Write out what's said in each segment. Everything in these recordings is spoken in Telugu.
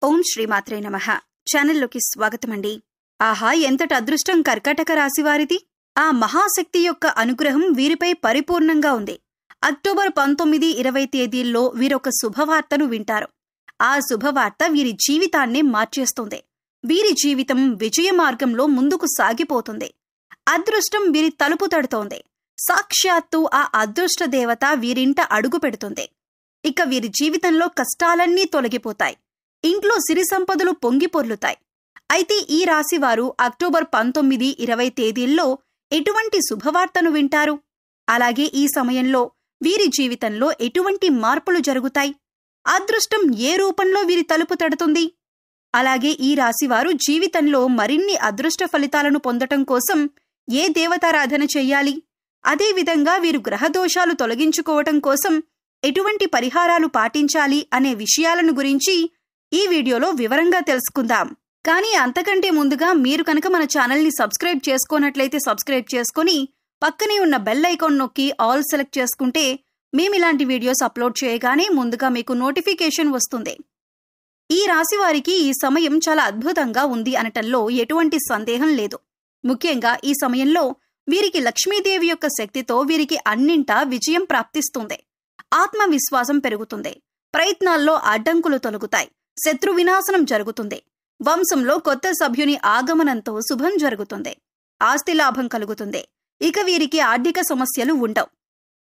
ఓం శ్రీమాత్రే నమః. ఛానల్లోకి స్వాగతమండి. ఆహా, ఎంతటి అదృష్టం కర్కాటక రాశివారిది! ఆ మహాశక్తి యొక్క అనుగ్రహం వీరిపై పరిపూర్ణంగా ఉంది. అక్టోబర్ 19, 20 తేదీల్లో వీరొక శుభవార్తను వింటారు. ఆ శుభవార్త వీరి జీవితాన్నే మార్చేస్తుంది. వీరి జీవితం విజయ మార్గంలో ముందుకు సాగిపోతుంది. అదృష్టం వీరి తలుపు తడుతోంది. సాక్షాత్తు ఆ అదృష్ట దేవత వీరింట అడుగు పెడుతుంది. ఇక వీరి జీవితంలో కష్టాలన్నీ తొలగిపోతాయి. ఇంట్లో సిరి సంపదలు పొంగి పొర్లుతాయి. అయితే ఈ రాశివారు అక్టోబర్ 19, 20 తేదీల్లో ఎటువంటి శుభవార్తను వింటారు? అలాగే ఈ సమయంలో వీరి జీవితంలో ఎటువంటి మార్పులు జరుగుతాయి? అదృష్టం ఏ రూపంలో వీరి తలుపు తడుతుంది? అలాగే ఈ రాశివారు జీవితంలో మరిన్ని అదృష్ట ఫలితాలను పొందటం కోసం ఏ దేవతారాధన చెయ్యాలి? అదేవిధంగా వీరు గ్రహదోషాలు తొలగించుకోవటం కోసం ఎటువంటి పరిహారాలు పాటించాలి అనే విషయాలను గురించి ఈ వీడియోలో వివరంగా తెలుసుకుందాం. కానీ అంతకంటే ముందుగా మీరు కనుక మన ఛానల్ని సబ్స్క్రైబ్ చేసుకోనట్లయితే సబ్స్క్రైబ్ చేసుకుని పక్కనే ఉన్న బెల్ ఐకాన్ నొక్కి ఆల్ సెలెక్ట్ చేసుకుంటే మేమిలాంటి వీడియోస్ అప్లోడ్ చేయగానే ముందుగా మీకు నోటిఫికేషన్ వస్తుంది. ఈ రాశి వారికి ఈ సమయం చాలా అద్భుతంగా ఉంది అనటంలో ఎటువంటి సందేహం లేదు. ముఖ్యంగా ఈ సమయంలో వీరికి లక్ష్మీదేవి యొక్క శక్తితో వీరికి అన్నింటా విజయం ప్రాప్తిస్తుంది. ఆత్మవిశ్వాసం పెరుగుతుంది. ప్రయత్నాల్లో అడ్డంకులు తొలగుతాయి. శత్రు వినాశనం జరుగుతుంది. వంశంలో కొత్త సభ్యుని ఆగమనంతో శుభం జరుగుతుంది. ఆస్తి లాభం కలుగుతుంది. ఇక వీరికి ఆర్థిక సమస్యలు ఉండవు.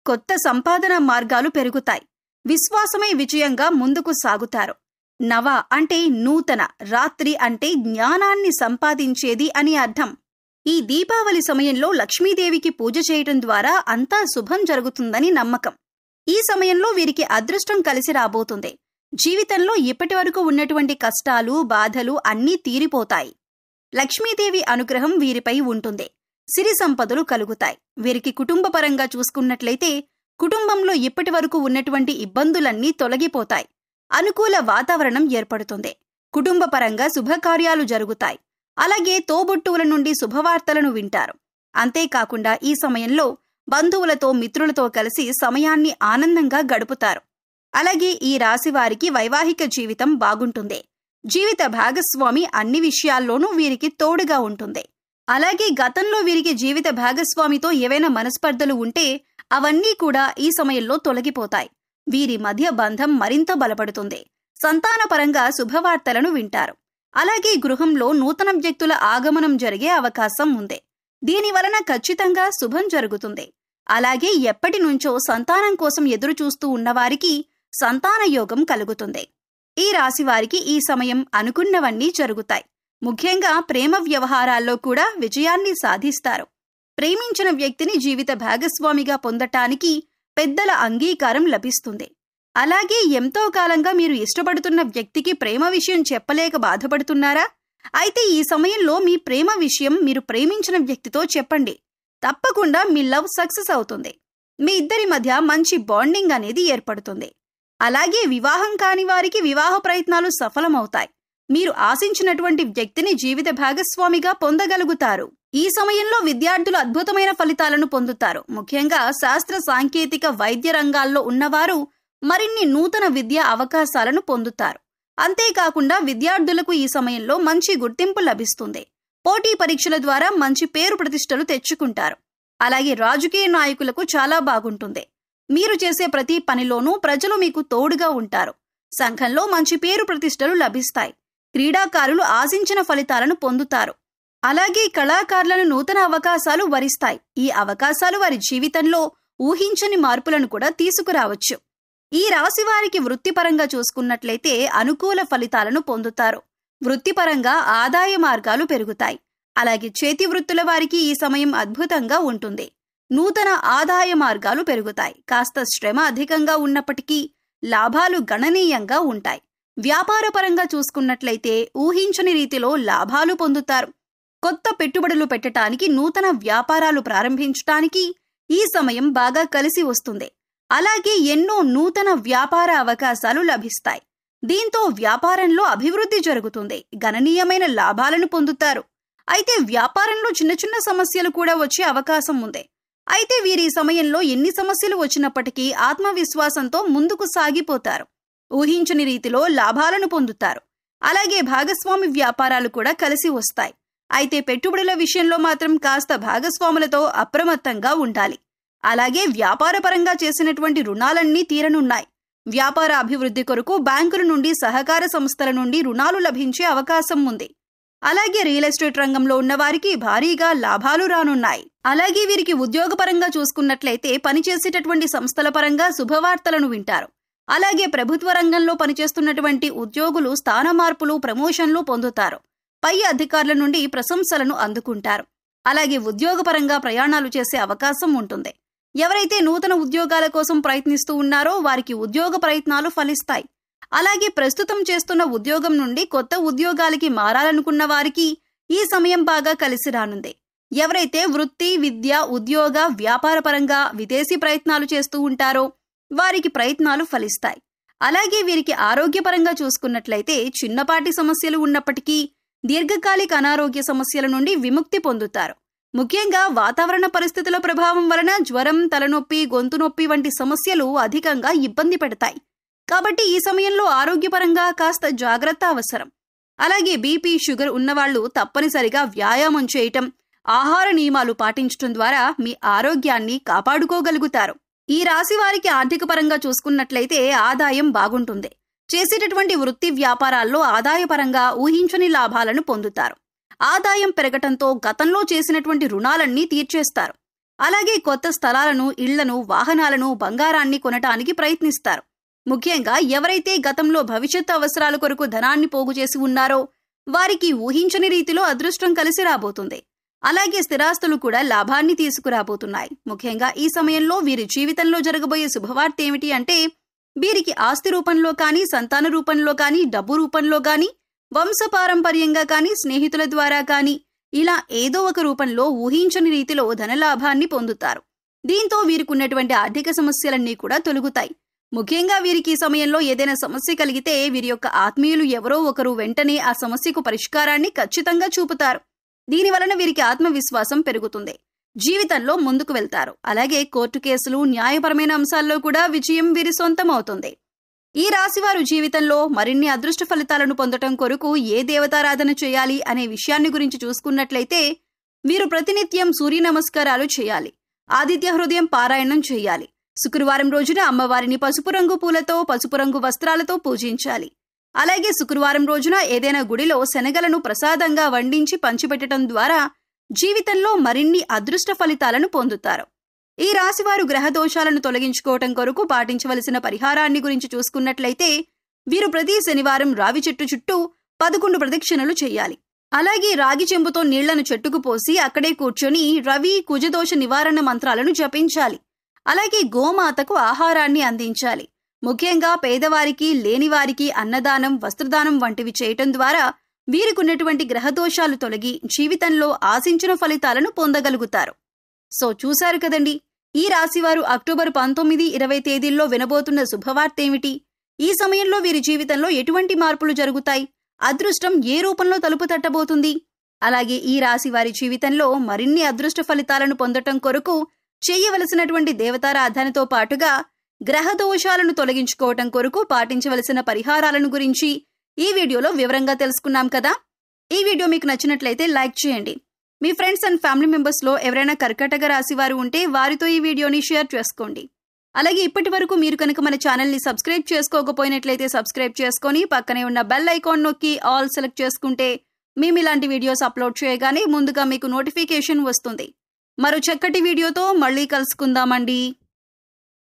కొత్త సంపాదన మార్గాలు పెరుగుతాయి. విశ్వాసమే విజయంగా ముందుకు సాగుతారు. నవ అంటే నూతన, రాత్రి అంటే జ్ఞానాన్ని సంపాదించేది అని అర్థం. ఈ దీపావళి సమయంలో లక్ష్మీదేవికి పూజ చేయటం ద్వారా అంతా శుభం జరుగుతుందని నమ్మకం. ఈ సమయంలో వీరికి అదృష్టం కలిసి రాబోతుంది. జీవితంలో ఇప్పటి వరకు ఉన్నటువంటి కష్టాలు, బాధలు అన్నీ తీరిపోతాయి. లక్ష్మీదేవి అనుగ్రహం వీరిపై ఉంటుంది. సిరి సంపదలు కలుగుతాయి. వీరికి కుటుంబపరంగా చూసుకున్నట్లయితే కుటుంబంలో ఇప్పటి వరకు ఉన్నటువంటి ఇబ్బందులన్నీ తొలగిపోతాయి. అనుకూల వాతావరణం ఏర్పడుతుంది. కుటుంబపరంగా శుభకార్యాలు జరుగుతాయి. అలాగే తోబుట్టువుల నుండి శుభవార్తలను వింటారు. అంతేకాకుండా ఈ సమయంలో బంధువులతో, మిత్రులతో కలిసి సమయాన్ని ఆనందంగా గడుపుతారు. అలాగే ఈ రాశి వారికి వైవాహిక జీవితం బాగుంటుంది. జీవిత భాగస్వామి అన్ని విషయాల్లోనూ వీరికి తోడుగా ఉంటుంది. అలాగే గతంలో వీరికి జీవిత భాగస్వామితో ఏవైనా మనస్పర్ధలు ఉంటే అవన్నీ కూడా ఈ సమయంలో తొలగిపోతాయి. వీరి మధ్య బంధం మరింత బలపడుతుంది. సంతానపరంగా శుభవార్తలను వింటారు. అలాగే గృహంలో నూతన వ్యక్తుల ఆగమనం జరిగే అవకాశం ఉంది. దీనివలన ఖచ్చితంగా శుభం జరుగుతుంది. అలాగే ఎప్పటి నుంచో సంతానం కోసం ఎదురు చూస్తూ ఉన్నవారికి సంతాన యోగం కలుగుతుంది. ఈ రాశి వారికి ఈ సమయం అనుకున్నవన్నీ జరుగుతాయి. ముఖ్యంగా ప్రేమ వ్యవహారాల్లో కూడా విజయాన్ని సాధిస్తారు. ప్రేమించిన వ్యక్తిని జీవిత భాగస్వామిగా పొందటానికి పెద్దల అంగీకారం లభిస్తుంది. అలాగే ఎంతో కాలంగా మీరు ఇష్టపడుతున్న వ్యక్తికి ప్రేమ విషయం చెప్పలేక బాధపడుతున్నారా? అయితే ఈ సమయంలో మీ ప్రేమ విషయం మీరు ప్రేమించిన వ్యక్తితో చెప్పండి. తప్పకుండా మీ లవ్ సక్సెస్ అవుతుంది. మీ ఇద్దరి మధ్య మంచి బాండింగ్ అనేది ఏర్పడుతుంది. అలాగే వివాహం కాని వారికి వివాహ ప్రయత్నాలు సఫలమవుతాయి. మీరు ఆశించినటువంటి వ్యక్తిని జీవిత భాగస్వామిగా పొందగలుగుతారు. ఈ సమయంలో విద్యార్థులు అద్భుతమైన ఫలితాలను పొందుతారు. ముఖ్యంగా శాస్త్ర, సాంకేతిక, వైద్య రంగాల్లో ఉన్నవారు మరిన్ని నూతన విద్యా అవకాశాలను పొందుతారు. అంతేకాకుండా విద్యార్థులకు ఈ సమయంలో మంచి గుర్తింపు లభిస్తుంది. పోటీ పరీక్షల ద్వారా మంచి పేరు ప్రతిష్టలు తెచ్చుకుంటారు. అలాగే రాజకీయ నాయకులకు చాలా బాగుంటుంది. మీరు చేసే ప్రతి పనిలోనూ ప్రజలు మీకు తోడుగా ఉంటారు. సంఘంలో మంచి పేరు ప్రతిష్టలు లభిస్తాయి. క్రీడాకారులు ఆశించిన ఫలితాలను పొందుతారు. అలాగే కళాకారులను నూతన అవకాశాలు వరిస్తాయి. ఈ అవకాశాలు వారి జీవితంలో ఊహించని మార్పులను కూడా తీసుకురావచ్చు. ఈ రాశి వారికి వృత్తిపరంగా చూసుకున్నట్లయితే అనుకూల ఫలితాలను పొందుతారు. వృత్తిపరంగా ఆదాయ మార్గాలు పెరుగుతాయి. అలాగే చేతి వృత్తుల వారికి ఈ సమయం అద్భుతంగా ఉంటుంది. నూతన ఆదాయ మార్గాలు పెరుగుతాయి. కాస్త శ్రమ అధికంగా ఉన్నప్పటికీ లాభాలు గణనీయంగా ఉంటాయి. వ్యాపారపరంగా చూసుకున్నట్లయితే ఊహించని రీతిలో లాభాలు పొందుతారు. కొత్త పెట్టుబడులు పెట్టడానికి, నూతన వ్యాపారాలు ప్రారంభించడానికి ఈ సమయం బాగా కలిసి వస్తుంది. అలాగే ఎన్నో నూతన వ్యాపార అవకాశాలు లభిస్తాయి. దీంతో వ్యాపారంలో అభివృద్ధి జరుగుతుంది. గణనీయమైన లాభాలను పొందుతారు. అయితే వ్యాపారంలో చిన్న చిన్న సమస్యలు కూడా వచ్చే అవకాశం ఉంది. అయితే వీరి సమయంలో ఎన్ని సమస్యలు వచ్చినప్పటికీ ఆత్మవిశ్వాసంతో ముందుకు సాగిపోతారు. ఊహించని రీతిలో లాభాలను పొందుతారు. అలాగే భాగస్వామి వ్యాపారాలు కూడా కలిసి వస్తాయి. అయితే పెట్టుబడుల విషయంలో మాత్రం కాస్త భాగస్వాములతో అప్రమత్తంగా ఉండాలి. అలాగే వ్యాపారపరంగా చేసినటువంటి రుణాలన్నీ తీరనున్నాయి. వ్యాపార అభివృద్ధి కొరకు బ్యాంకుల నుండి, సహకార సంస్థల నుండి రుణాలు లభించే అవకాశం ఉంది. అలాగే రియల్ ఎస్టేట్ రంగంలో ఉన్నవారికి భారీగా లాభాలు రానున్నాయి. అలాగే వీరికి ఉద్యోగపరంగా చూసుకున్నట్లయితే పనిచేసేటటువంటి సంస్థల పరంగా శుభవార్తలను వింటారు. అలాగే ప్రభుత్వ రంగంలో పనిచేస్తున్నటువంటి ఉద్యోగులు స్థాన మార్పులు, ప్రమోషన్లు పొందుతారు. పై అధికారుల నుండి ప్రశంసలను అందుకుంటారు. అలాగే ఉద్యోగపరంగా ప్రయాణాలు చేసే అవకాశం ఉంటుంది. ఎవరైతే నూతన ఉద్యోగాల కోసం ప్రయత్నిస్తూ ఉన్నారో వారికి ఉద్యోగ ప్రయత్నాలు ఫలిస్తాయి. అలాగే ప్రస్తుతం చేస్తున్న ఉద్యోగం నుండి కొత్త ఉద్యోగాలకి మారాలనుకున్న వారికి ఈ సమయం బాగా కలిసి రానుంది. ఎవరైతే వృత్తి, విద్య, ఉద్యోగ, వ్యాపారపరంగా విదేశీ ప్రయత్నాలు చేస్తూ ఉంటారో వారికి ప్రయత్నాలు ఫలిస్తాయి. అలాగే వీరికి ఆరోగ్యపరంగా చూసుకున్నట్లయితే చిన్నపాటి సమస్యలు ఉన్నప్పటికీ దీర్ఘకాలిక అనారోగ్య సమస్యల నుండి విముక్తి పొందుతారు. ముఖ్యంగా వాతావరణ పరిస్థితుల ప్రభావం వలన జ్వరం, తలనొప్పి, గొంతు నొప్పి వంటి సమస్యలు అధికంగా ఇబ్బంది పెడతాయి. కాబట్టి ఈ సమయంలో ఆరోగ్యపరంగా కాస్త జాగ్రత్త అవసరం. అలాగే బీపీ, షుగర్ ఉన్నవాళ్లు తప్పనిసరిగా వ్యాయామం చేయటం, ఆహార నియమాలు పాటించడం ద్వారా మీ ఆరోగ్యాన్ని కాపాడుకోగలుగుతారు. ఈ రాశి వారికి ఆర్థిక పరంగా చూసుకున్నట్లయితే ఆదాయం బాగుంటుంది. చేసేటటువంటి వృత్తి వ్యాపారాల్లో ఆదాయపరంగా ఊహించని లాభాలను పొందుతారు. ఆదాయం పెరగటంతో గతంలో చేసినటువంటి రుణాలన్నీ తీర్చేస్తారు. అలాగే కొత్త స్థలాలను, ఇళ్లను, వాహనాలను, బంగారాన్ని కొనటానికి ప్రయత్నిస్తారు. ముఖ్యంగా ఎవరైతే గతంలో భవిష్యత్తు అవసరాల కొరకు ధనాన్ని పోగు చేసి ఉన్నారో వారికి ఊహించని రీతిలో అదృష్టం కలిసి రాబోతుంది. అలాగే స్థిరాస్తులు కూడా లాభాన్ని తీసుకురాబోతున్నాయి. ముఖ్యంగా ఈ సమయంలో వీరి జీవితంలో జరగబోయే శుభవార్త ఏమిటి అంటే వీరికి ఆస్తి రూపంలో కానీ, సంతాన రూపంలో కానీ, డబ్బు రూపంలో కానీ, వంశపారంపర్యంగా కానీ, స్నేహితుల ద్వారా కానీ ఇలా ఏదో ఒక రూపంలో ఊహించని రీతిలో ధనలాభాన్ని పొందుతారు. దీంతో వీరికి ఉన్నటువంటి ఆర్థిక సమస్యలన్నీ కూడా తొలగుతాయి. ముఖ్యంగా వీరికి ఈ సమయంలో ఏదైనా సమస్య కలిగితే వీరి యొక్క ఆత్మీయులు ఎవరో ఒకరు వెంటనే ఆ సమస్యకు పరిష్కారాన్ని ఖచ్చితంగా చూపుతారు. దీనివలన వీరికి ఆత్మవిశ్వాసం పెరుగుతుంది. జీవితంలో ముందుకు వెళ్తారు. అలాగే కోర్టు కేసులు, న్యాయపరమైన అంశాల్లో కూడా విజయం వీరి సొంతం అవుతుంది. ఈ రాశివారు జీవితంలో మరిన్ని అదృష్ట ఫలితాలను పొందటం కొరకు ఏ దేవతారాధన చేయాలి అనే విషయాన్ని గురించి చూసుకున్నట్లయితే వీరు ప్రతినిత్యం సూర్య నమస్కారాలు చేయాలి. ఆదిత్య హృదయం పారాయణం చేయాలి. శుక్రవారం రోజున అమ్మవారిని పసుపు రంగు పూలతో, పసుపు రంగు వస్త్రాలతో పూజించాలి. అలాగే శుక్రవారం రోజున ఏదైనా గుడిలో శనగలను ప్రసాదంగా వండించి పంచిపెట్టడం ద్వారా జీవితంలో మరిన్ని అదృష్ట ఫలితాలను పొందుతారు. ఈ రాశివారు గ్రహ దోషాలను తొలగించుకోవటం కొరకు పాటించవలసిన పరిహారాన్ని గురించి చూసుకున్నట్లయితే వీరు ప్రతి శనివారం రావి చెట్టు చుట్టూ 11 ప్రదక్షిణలు చేయాలి. అలాగే రాగి చెంబుతో నీళ్లను చెట్టుకు పోసి అక్కడే కూర్చొని రవి, కుజదోష నివారణ మంత్రాలను జపించాలి. అలాగే గోమాతకు ఆహారాన్ని అందించాలి. ముఖ్యంగా పేదవారికి, లేనివారికి అన్నదానం, వస్త్రదానం వంటివి చేయటం ద్వారా వీరికున్నటువంటి గ్రహదోషాలు తొలగి జీవితంలో ఆశించిన ఫలితాలను పొందగలుగుతారు. సో చూశారు కదండి, ఈ రాశివారు అక్టోబర్ 19, 20 తేదీల్లో వినబోతున్న శుభవార్త ఏమిటి? ఈ సమయంలో వీరి జీవితంలో ఎటువంటి మార్పులు జరుగుతాయి? అదృష్టం ఏ రూపంలో తలుపు తట్టబోతుంది? అలాగే ఈ రాశి వారి జీవితంలో మరిన్ని అదృష్ట ఫలితాలను పొందటం కొరకు చేయవలసినటువంటి దేవతారాధనతో పాటుగా గ్రహ దోషాలను తొలగించుకోవటం కొరకు పాటించవలసిన పరిహారాలను గురించి ఈ వీడియోలో వివరంగా తెలుసుకున్నాం కదా. ఈ వీడియో మీకు నచ్చినట్లయితే లైక్ చేయండి. మీ ఫ్రెండ్స్ అండ్ ఫ్యామిలీ మెంబర్స్లో ఎవరైనా కర్కాటక రాశి వారు ఉంటే వారితో ఈ వీడియోని షేర్ చేసుకోండి. అలాగే ఇప్పటి వరకు మీరు కనుక మన ఛానల్ని సబ్స్క్రైబ్ చేసుకోకపోయినట్లయితే సబ్స్క్రైబ్ చేసుకొని పక్కనే ఉన్న బెల్ ఐకాన్ నొక్కి ఆల్ సెలెక్ట్ చేసుకుంటే మేము ఇలాంటి వీడియోస్ అప్లోడ్ చేయగానే ముందుగా మీకు నోటిఫికేషన్ వస్తుంది. మరో చక్కటి వీడియోతో మళ్ళీ కలుసుకుందామండి.